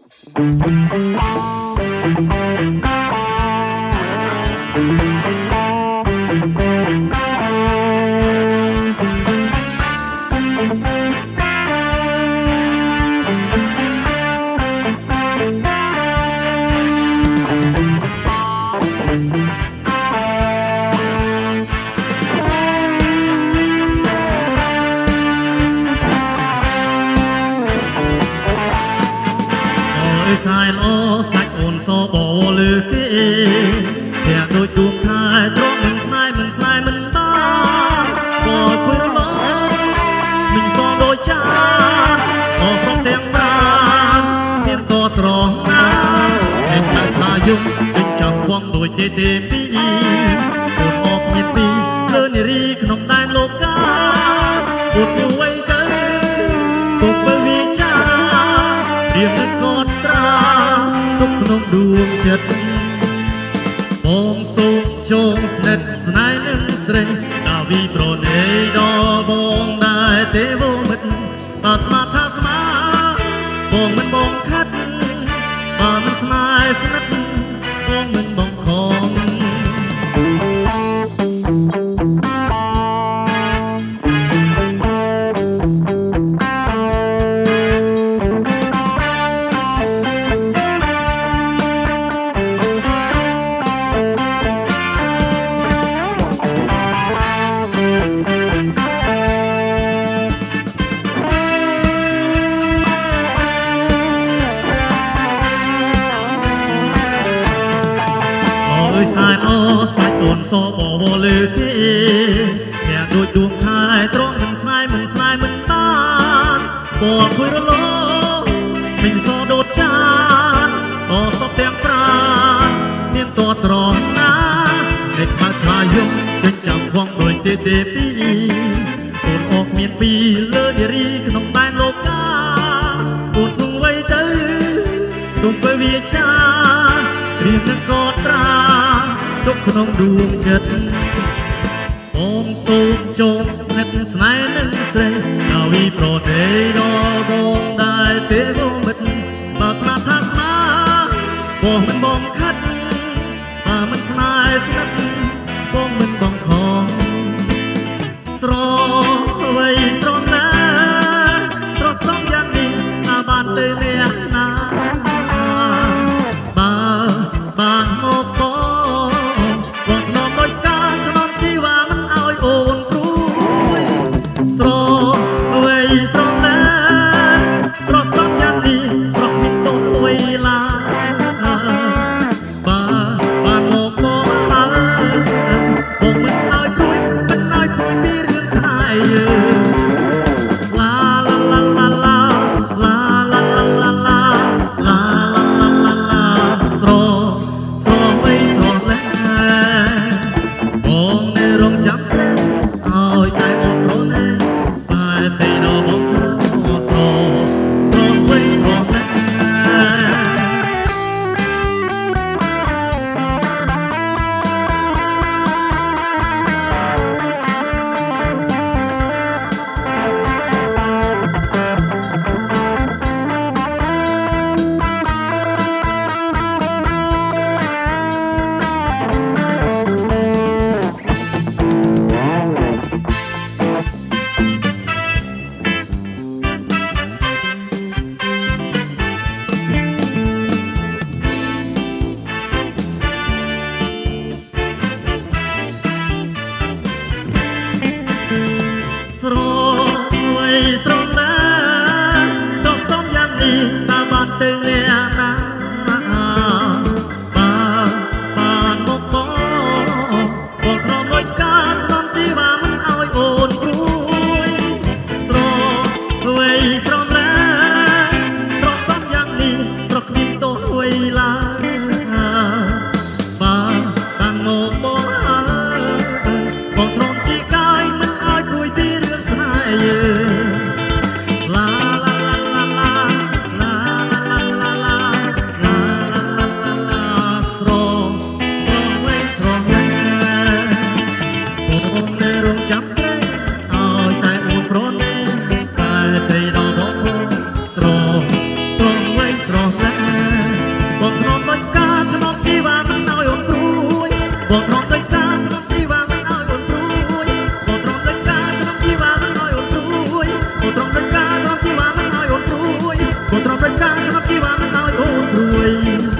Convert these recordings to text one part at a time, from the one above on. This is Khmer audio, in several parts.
สายล้อสายโอนโซบอลือเกแค่โดยดวงทายตรงมึงสายมันบ้าบอกคุยร้องมึงซอโดยจานต่อสองเตียงบ้านเมียนต่อตรองน้ำเห็นใจพายุจึงจังควงโดยเตเตปีปวดออกเมียนปีเลินในรีขนมได้โลกาปวดอยู่ไว้เกินสุขเบวีจ้าเรียมนั้นกอดตราทุกขนมดวงจิตมองสูงโจงสนิทสนายนึงเสรงดาวีโปรเนดอบองได้เตวมิดปาสมาทาสมาบองมันบองคัดปามันสนายสนิทบองมันบองของสายอ้อสายโอนโซบอวลือเกแค่โดยดวงทายตรงมันสายมันตานบอกคุยระโลมิงโซโดดจานต่อสอบเตียงปราณเนียนตัวตรองน้าเด็กมาทายุงจึงจับควงโดยเตเตปีปวดออกเมียนปีเลือดรีขนมได้โลกาปวดพุงไว้เตอส่งไปเวียชาเรียนนักกอดตราทุกขนมดวงจิตมองสูงโจงเสน็จสนายนึงเสรงดาวีโปรเดดอบองได้เตวมิดบาสนาทาสมาบองมันบองคัดบามันสนายสนิทบองมันบองของสรอไว้สรอนะสรอสองอย่างนี้อาบานเตเนียนาบานโมปอบอกนอมโดยการถนอมที่ว่ามันเอาโอนกรุยสรอไว้สรอนะสรอสองอย่างนี้สรอมินโตเวลา ស្រស់តែបងធ្នមដោយការធ្នមជីវ៉ាមិនឲ្យអូនព្រួយបងធ្នមដោយការធ្នមជីវ៉ាមិនឲ្យអូនព្រួយបងធ្នមដោយការធ្នមជីវ៉ាមិនឲ្យអូនព្រួយបងធ្នមដោយការធ្នមជីវ៉ាមិនឲ្យអូនព្រួយបងធ្នមដោយការធ្នមជីវ៉ាមិនឲ្យអូនព្រួយ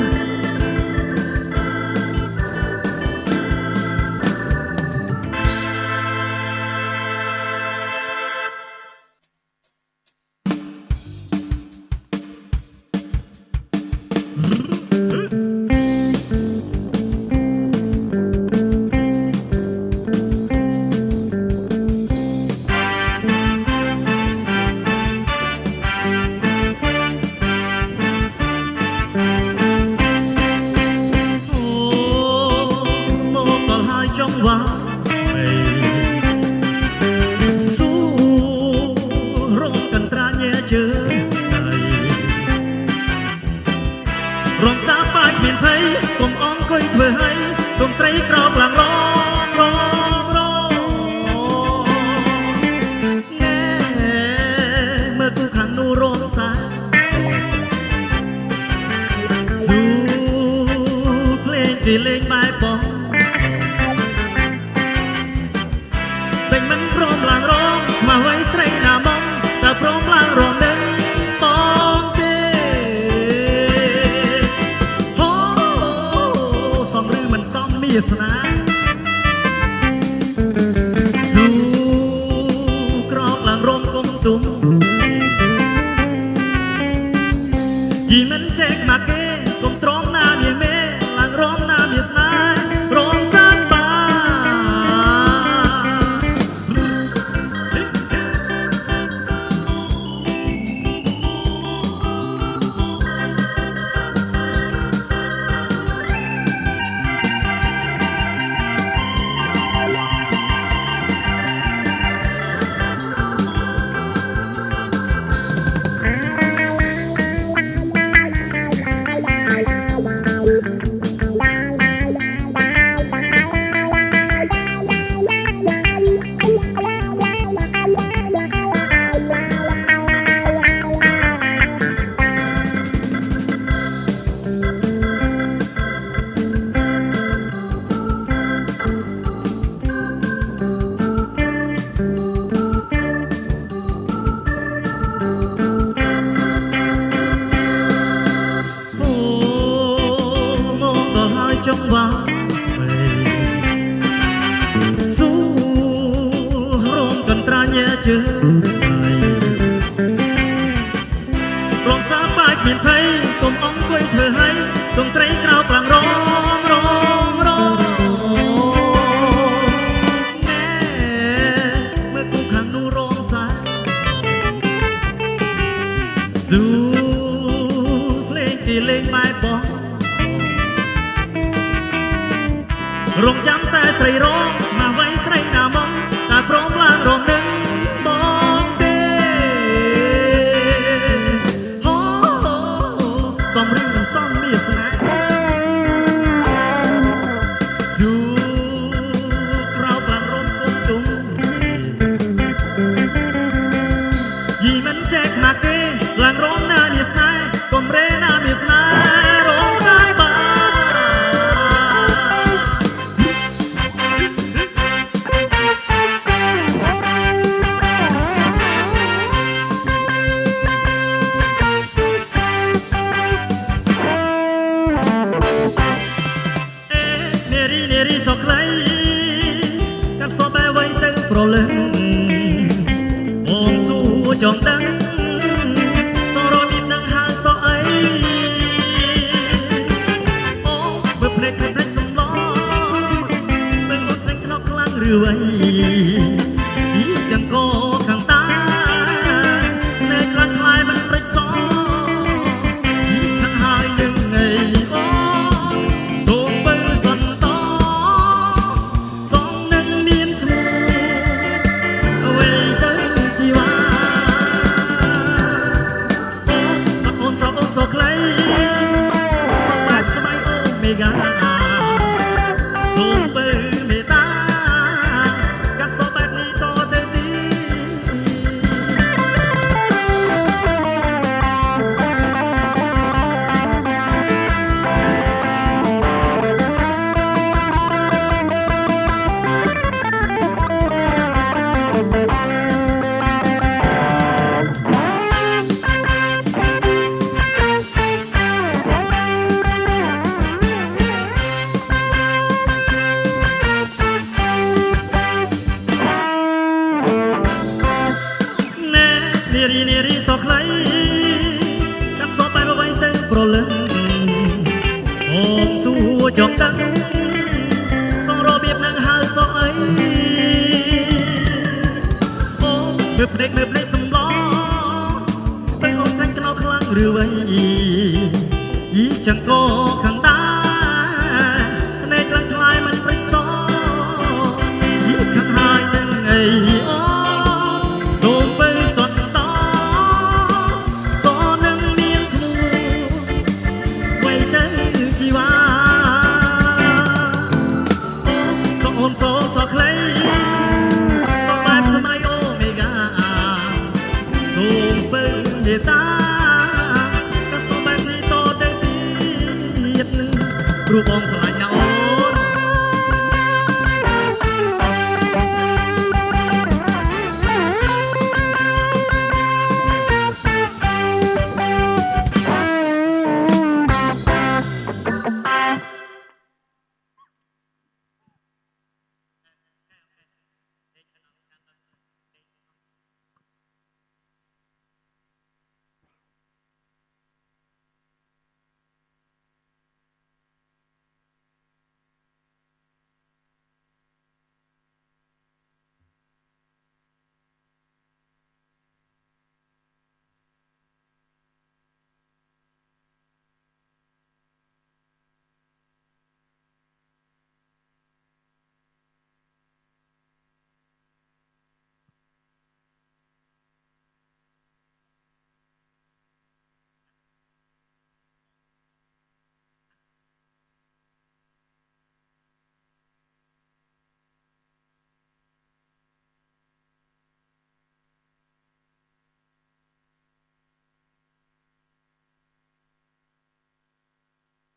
ចង់វ៉ាស៊ូរងកន្ត្រាញែជើដៃរងសាបាច់មានភ័យកុំអអង្គុយធ្វើឲ្យសុំស្រីក្រោកឡើងរងណែមើលទូខាងនោះរងសាស៊ូភ្លេងគេលេងបែបបងមិនព្រមឡើងរងមកໄວស្រីណាមកតែព្រមឡើងរងនឹងបងទេហូសំឬមិនសំមានស្នាស៊ូក្រោកឡើងរងគុំទុំយីមិនចេកមកគេគុំត្រង់ណាមានមេឡើងរងណាមានស្នារងសានបាចង់វ៉ាស៊ូរងកន្ត្រាញែជើរងសាបាច់មានភ័យកុំអង្គុយធ្វើឲ្យសុំស្រីក្រោកឡើងរងណែមើលទូខាងនោះរងសាស៊ូភ្លេងគេលេងបែបបងរងចាំតែស្រីរងមកໄວស្រីណាមកតែព្រមឡើងរងនឹងបងទេហូសំឬមិនសំមានស្នេហ៍ស៊ូក្រោកឡើងរងគុំទុំយីមិនចេកមកគេឡើងរងណាមានស្នេហ៍កុំរេណាមានស្នេហ៍រងសានបាសោកខ្លីកាត់សោបែໄວទៅប្រលឹងបងសួរចង់ដឹងសរមានដឹងហើយសោអីអូមើលភ្នែកសំឡមើលអូនភ្នែកខ្នក់ខ្លាំងឬអ្វីពីចឹងក៏ខាងតាណែខ្លាំងខ្លាយមិនព្រិចសពីខាងហើយនឹងអីអូសូមបើសន្តាសោកខ្លីសោកបែបស្បៃអូមេហ្គាសូមបើមេតាកាត់សោកបែបនេះតទៅទី ចង់ដឹងសងរបៀបនឹងហើយសោះអីអូមើលភ្នែកសំឡពេលអូនខាញ់ខ្នោខ្លាំងឬអ្វីយីchẳng cóខាងដែរភ្នែកខ្លាំងខ្លាយមិនព្រិចសយីខាងហើយនឹងអីអូសូមទៅសត់តសនឹងមានឈ្មោះໄວទៅជីវ៉ាអូសូមសខ្លីសំបែបសម័យអូមេហ្គាសូមពឹងមេត្តាកាត់សូមបែបនេះតទៅទៀតព្រោះបងស្រឡាញ់